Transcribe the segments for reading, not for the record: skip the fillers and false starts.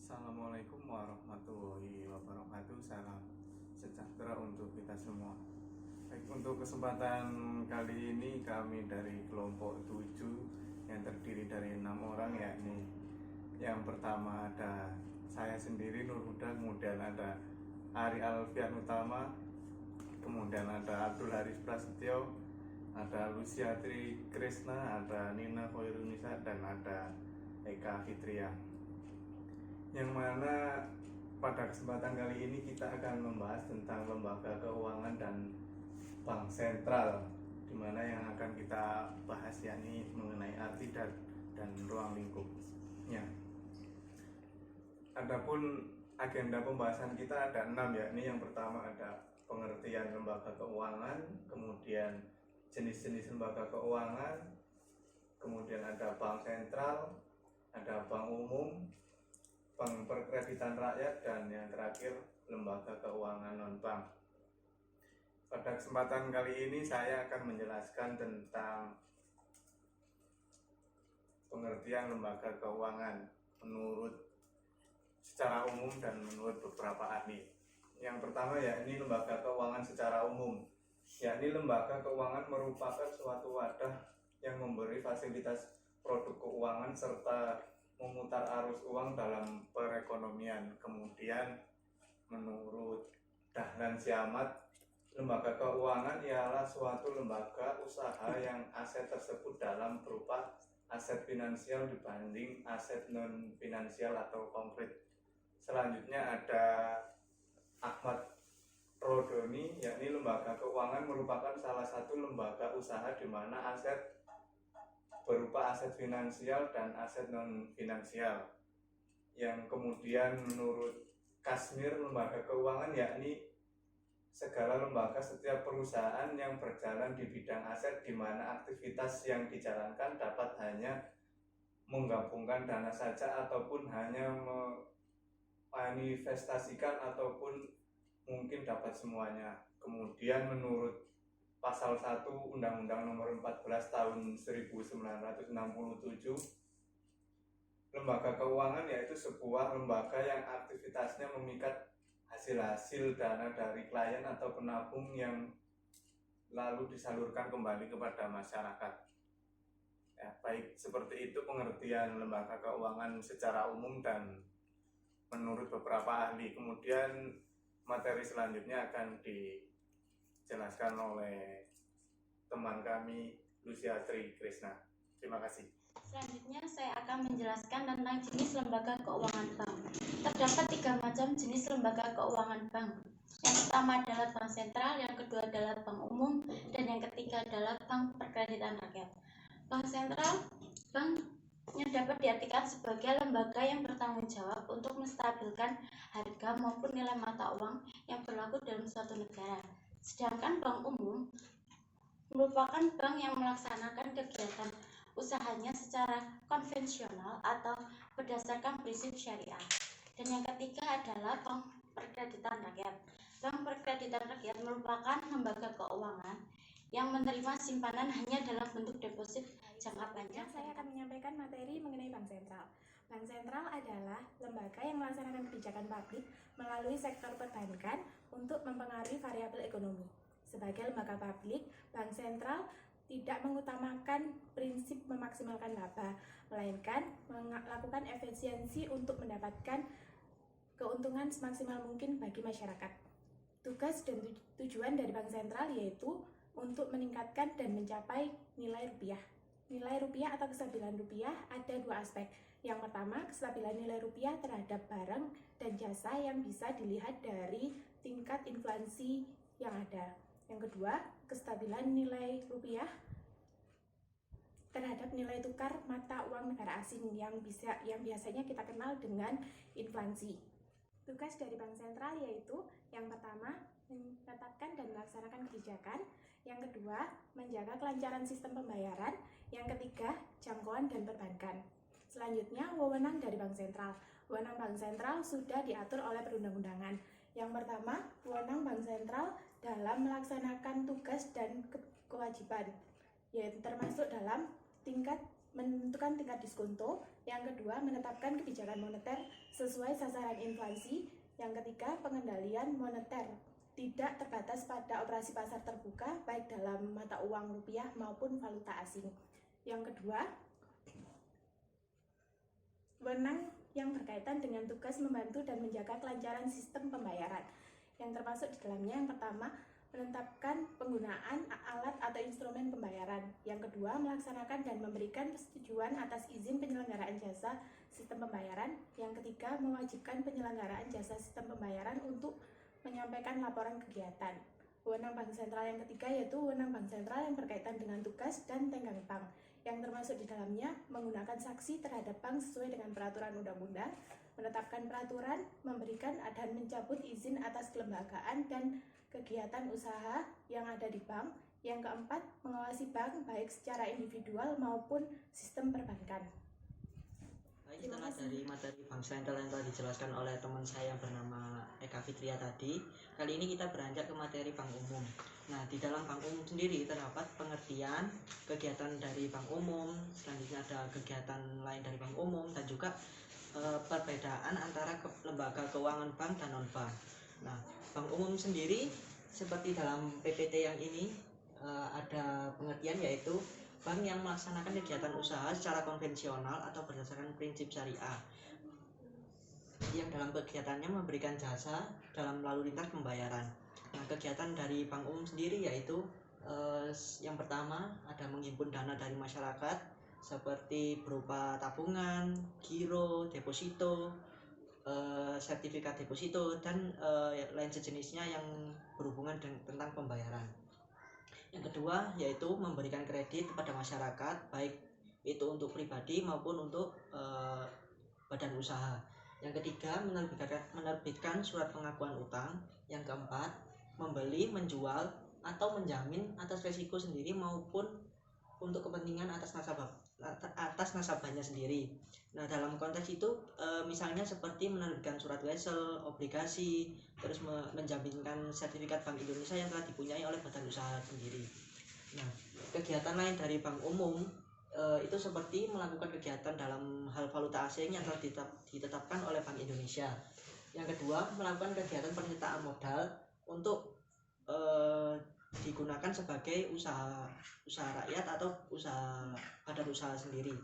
Assalamualaikum warahmatullahi wabarakatuh. Salam sejahtera untuk kita semua. Baik, untuk kesempatan kali ini kami dari kelompok 7 yang terdiri dari 6 orang, yakni yang pertama ada saya sendiri Nur Huda, kemudian ada Ari Alfian Utama, kemudian ada Abdul Haris Prasetyo, ada Luciatri Krisna, ada Nina Khairunisa, dan ada Eka Fitria. Yang mana pada kesempatan kali ini kita akan membahas tentang lembaga keuangan dan bank sentral, di mana yang akan kita bahas yakni mengenai arti dan ruang lingkupnya. Adapun agenda pembahasan kita ada 6, yakni yang pertama ada pengertian lembaga keuangan, kemudian jenis-jenis lembaga keuangan, kemudian ada bank sentral, ada bank umum, bank perkreditan rakyat, dan yang terakhir lembaga keuangan non-bank. Pada kesempatan kali ini saya akan menjelaskan tentang pengertian lembaga keuangan menurut secara umum dan menurut beberapa ahli. Yang pertama yakni lembaga keuangan secara umum, yakni lembaga keuangan merupakan suatu wadah yang memberi fasilitas produk keuangan serta memutar arus uang dalam perekonomian. Kemudian menurut Dahlan Siamat, lembaga keuangan ialah suatu lembaga usaha yang aset tersebut dalam berupa aset finansial dibanding aset non finansial atau konkret. Selanjutnya ada Ahmad Rodoni, yakni lembaga keuangan merupakan salah satu lembaga usaha di mana aset berupa aset finansial dan aset non finansial. Yang kemudian menurut Kasmir, lembaga keuangan yakni segala lembaga setiap perusahaan yang berjalan di bidang aset di mana aktivitas yang dijalankan dapat hanya menggabungkan dana saja ataupun hanya memanifestasikan ataupun mungkin dapat semuanya. Kemudian menurut Pasal 1 Undang-Undang Nomor 14 Tahun 1967, lembaga keuangan yaitu sebuah lembaga yang aktivitasnya memikat hasil-hasil dana dari klien atau penabung yang lalu disalurkan kembali kepada masyarakat. Ya, baik, seperti itu pengertian lembaga keuangan secara umum dan menurut beberapa ahli. Kemudian materi selanjutnya akan dijelaskan oleh teman kami Luciatri Krisna. Terima kasih. Selanjutnya saya akan menjelaskan tentang jenis lembaga keuangan bank. Terdapat 3 macam jenis lembaga keuangan bank. Yang pertama adalah bank sentral, yang kedua adalah bank umum, dan yang ketiga adalah bank perkreditan rakyat. Bank sentral, bank yang dapat diartikan sebagai lembaga yang bertanggung jawab untuk menstabilkan harga maupun nilai mata uang yang berlaku dalam suatu negara. Sedangkan bank umum merupakan bank yang melaksanakan kegiatan usahanya secara konvensional atau berdasarkan prinsip syariah. Dan yang ketiga adalah bank perkreditan rakyat. Bank perkreditan rakyat merupakan lembaga keuangan yang menerima simpanan hanya dalam bentuk deposit jangka panjang. Saya akan menyampaikan materi mengenai bank sentral. Bank sentral adalah lembaga yang melaksanakan kebijakan publik melalui sektor perbankan untuk mempengaruhi variabel ekonomi. Sebagai lembaga publik, bank sentral tidak mengutamakan prinsip memaksimalkan laba, melainkan melakukan efisiensi untuk mendapatkan keuntungan semaksimal mungkin bagi masyarakat. Tugas dan tujuan dari bank sentral yaitu untuk meningkatkan dan mencapai nilai rupiah. Nilai rupiah atau kestabilan rupiah ada 2 aspek. Yang pertama, kestabilan nilai rupiah terhadap barang dan jasa yang bisa dilihat dari tingkat inflasi yang ada. Yang kedua, kestabilan nilai rupiah terhadap nilai tukar mata uang negara asing yang biasanya kita kenal dengan inflasi. Tugas dari bank sentral yaitu yang pertama, menetapkan dan melaksanakan kebijakan. Yang kedua, menjaga kelancaran sistem pembayaran. Yang ketiga, jangkauan dan perbankan. Selanjutnya, wewenang dari bank sentral. Wewenang bank sentral sudah diatur oleh perundang-undangan. Yang pertama, wewenang bank sentral dalam melaksanakan tugas dan kewajiban, yaitu termasuk dalam tingkat menentukan tingkat diskonto. Yang kedua, menetapkan kebijakan moneter sesuai sasaran inflasi. Yang ketiga, pengendalian moneter tidak terbatas pada operasi pasar terbuka baik dalam mata uang rupiah maupun valuta asing. Yang kedua, wewenang yang berkaitan dengan tugas membantu dan menjaga kelancaran sistem pembayaran, yang termasuk di dalamnya yang pertama, menetapkan penggunaan alat atau instrumen pembayaran. Yang kedua, melaksanakan dan memberikan persetujuan atas izin penyelenggaraan jasa sistem pembayaran. Yang ketiga, mewajibkan penyelenggaraan jasa sistem pembayaran untuk menyampaikan laporan kegiatan. Wewenang Bank Sentral yang ketiga yaitu wewenang Bank Sentral yang berkaitan dengan tugas dan tenggang bank, yang termasuk di dalamnya menggunakan saksi terhadap bank sesuai dengan peraturan undang-undang, menetapkan peraturan, memberikan dan mencabut izin atas kelembagaan dan kegiatan usaha yang ada di bank. Yang keempat, mengawasi bank baik secara individual maupun sistem perbankan. Setelah dari materi Bank Sentral yang telah dijelaskan oleh teman saya yang bernama Eka Fitria tadi, kali ini kita beranjak ke materi bank umum. Nah, di dalam bank umum sendiri terdapat pengertian kegiatan dari bank umum, selanjutnya ada kegiatan lain dari bank umum, dan juga perbedaan antara lembaga keuangan bank dan non-bank. Nah, bank umum sendiri seperti dalam PPT yang ini ada pengertian yaitu bank yang melaksanakan kegiatan usaha secara konvensional atau berdasarkan prinsip syariah, yang dalam kegiatannya memberikan jasa dalam lalu lintas pembayaran. Nah, kegiatan dari bank umum sendiri yaitu yang pertama ada menghimpun dana dari masyarakat seperti berupa tabungan, giro, deposito, sertifikat deposito, dan lain sejenisnya yang berhubungan tentang pembayaran. Yang kedua yaitu memberikan kredit kepada masyarakat, baik itu untuk pribadi maupun untuk badan usaha. Yang ketiga, menerbitkan surat pengakuan utang. Yang keempat, membeli, menjual, atau menjamin atas risiko sendiri maupun untuk kepentingan atas nasabahnya sendiri. Nah, dalam konteks itu misalnya seperti menerbitkan surat wesel, obligasi, terus menjaminkan sertifikat Bank Indonesia yang telah dipunyai oleh badan usaha sendiri. Nah, kegiatan lain dari bank umum itu seperti melakukan kegiatan dalam hal valuta asing yang telah ditetapkan oleh Bank Indonesia. Yang kedua, melakukan kegiatan penyertaan modal untuk digunakan sebagai usaha rakyat atau badan usaha sendiri.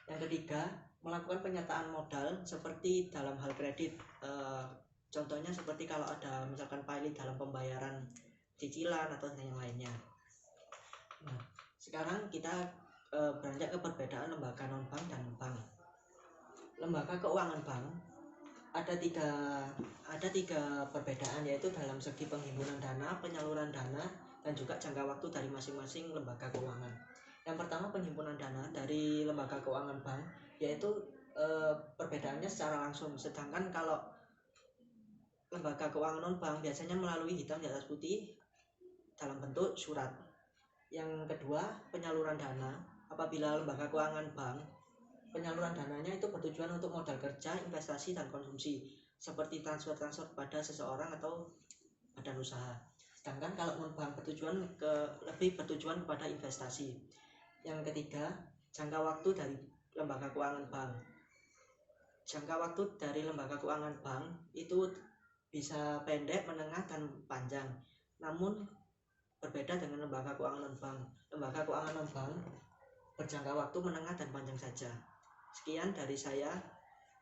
Yang ketiga, melakukan penyertaan modal seperti dalam hal kredit, contohnya seperti kalau ada misalkan pilot dalam pembayaran cicilan atau yang lainnya. Nah, sekarang kita beranjak ke perbedaan lembaga non-bank dan bank. Lembaga keuangan bank ada tiga perbedaan, yaitu dalam segi penghimpunan dana, penyaluran dana, dan juga jangka waktu dari masing-masing lembaga keuangan. Yang pertama, penghimpunan dana dari lembaga keuangan bank, yaitu perbedaannya secara langsung. Sedangkan kalau lembaga keuangan non-bank biasanya melalui hitam di atas putih dalam bentuk surat. Yang kedua, penyaluran dana. Apabila lembaga keuangan bank, penyaluran dananya itu bertujuan untuk modal kerja, investasi, dan konsumsi, seperti transfer kepada seseorang atau badan usaha. Sedangkan kalau non-bank lebih bertujuan kepada investasi. Yang ketiga, jangka waktu dari lembaga keuangan bank. Jangka waktu dari lembaga keuangan bank itu bisa pendek, menengah, dan panjang. Namun berbeda dengan lembaga keuangan non-bank. Lembaga keuangan non-bank berjangka waktu menengah dan panjang saja. Sekian dari saya.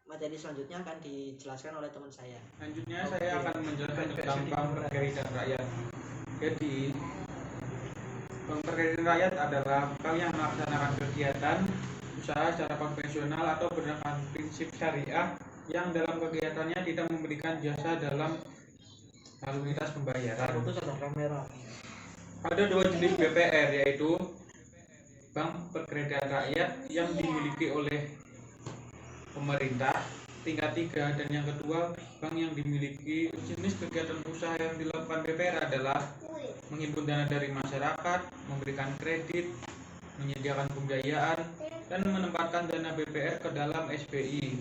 Materi selanjutnya akan dijelaskan oleh teman saya. Selanjutnya saya akan menjelaskan tentang Bank Perkreditan Rakyat. Jadi, Bank Perkreditan Rakyat adalah bank yang melaksanakan kegiatan usaha secara konvensional atau berdasarkan prinsip syariah, yang dalam kegiatannya tidak memberikan jasa dalam lalu lintas pembayaran. Ada dua jenis BPR, yaitu Bank Perkreditan Rakyat yang dimiliki oleh pemerintah tingkat 3, dan yang kedua, bank yang dimiliki. Jenis kegiatan usaha yang dilakukan BPR adalah menghimpun dana dari masyarakat, memberikan kredit, menyediakan pembiayaan, dan menempatkan dana BPR ke dalam SBI.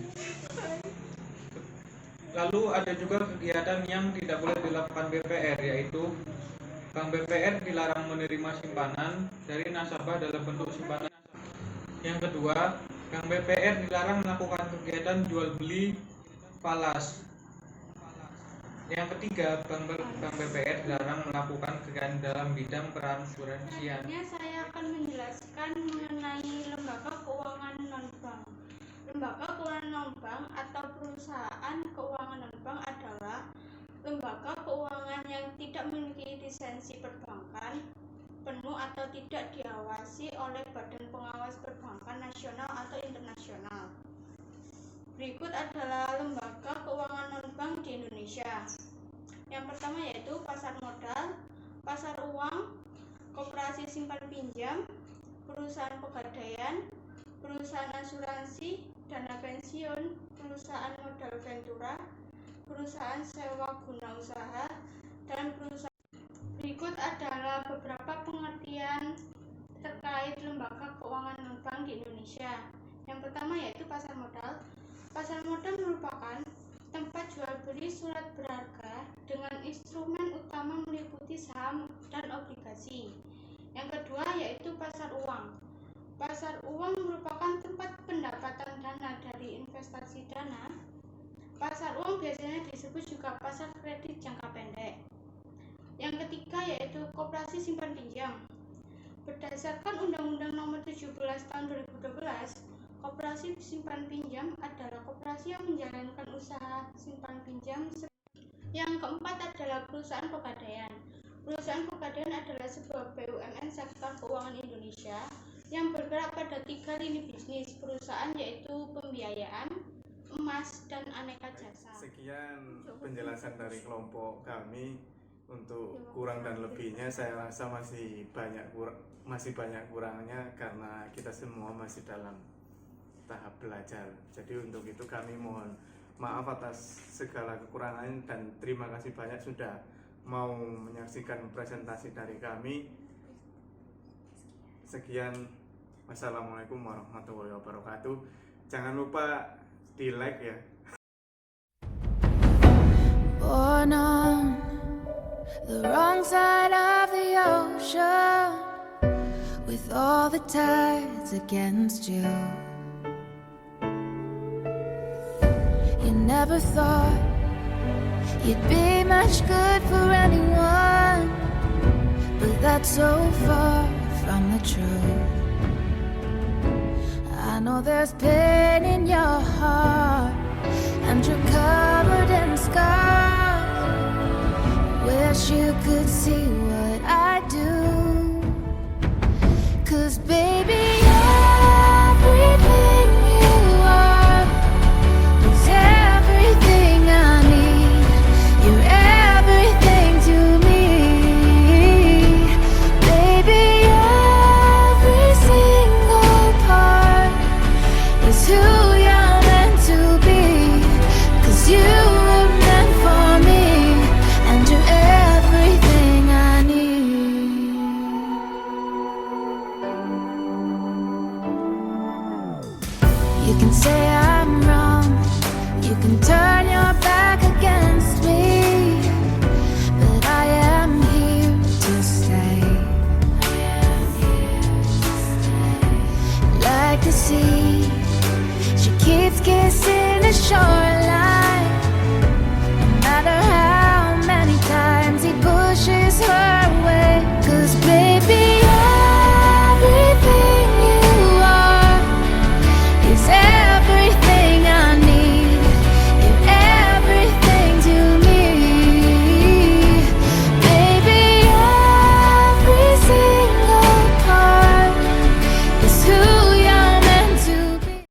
Lalu ada juga kegiatan yang tidak boleh dilakukan BPR, yaitu Bank BPR dilarang menerima simpanan dari nasabah dalam bentuk simpanan. Yang kedua, Bank BPR dilarang melakukan kegiatan jual beli falas. Yang ketiga, Bank BPR dilarang melakukan kegiatan dalam bidang peransuransian. Selanjutnya saya akan menjelaskan mengenai lembaga keuangan non-bank. Lembaga keuangan non-bank atau perusahaan keuangan non-bank adalah lembaga keuangan yang tidak memiliki lisensi perbankan penuh atau tidak diawasi oleh Badan Pengawas Perbankan Nasional atau Internasional. Berikut adalah lembaga keuangan non-bank di Indonesia. Yang pertama yaitu pasar modal, pasar uang, koperasi simpan pinjam, perusahaan pegadaian, perusahaan asuransi, dana pensiun, perusahaan modal ventura, perusahaan sewa guna usaha, dan perusahaan. Berikut adalah beberapa pengertian terkait lembaga keuangan non-bank di Indonesia. Yang pertama yaitu pasar modal. Pasar modal merupakan tempat jual beli surat berharga dengan instrumen utama meliputi saham dan obligasi. Yang kedua yaitu pasar uang. Pasar uang merupakan tempat pendapatan dana dari investasi dana. Pasar uang biasanya disebut juga pasar kredit jangka pendek. Yang ketiga yaitu koperasi simpan pinjam. Berdasarkan Undang-Undang Nomor 17 Tahun 2012, koperasi simpan pinjam adalah koperasi yang menjalankan usaha simpan pinjam. Yang keempat adalah perusahaan pegadaian. Perusahaan pegadaian adalah sebuah BUMN sektor keuangan Indonesia yang bergerak pada 3 lini bisnis perusahaan yaitu pembiayaan, emas, dan aneka jasa. Sekian penjelasan dari kelompok kami. Untuk kurang dan lebihnya saya rasa masih banyak kurangnya karena kita semua masih dalam tahap belajar. Jadi untuk itu kami mohon maaf atas segala kekurangan dan terima kasih banyak sudah mau menyaksikan presentasi dari kami. Sekian, wassalamualaikum warahmatullahi wabarakatuh. Jangan lupa di like ya. Born on the wrong side of the ocean, with all the tides against you. You never thought you'd be much good for anyone, but that's so far from the truth. I know there's pain in your heart, and you're covered in scars. Wish you could see what I do, 'cause baby, everything you are is everything I need. You're everything to me, baby. Every single part is who you're meant to be, 'cause you were meant for me, and you're everything I need. You can say I'm wrong, you can turn your back against me, but I am here to stay. Like the sea, she keeps kissing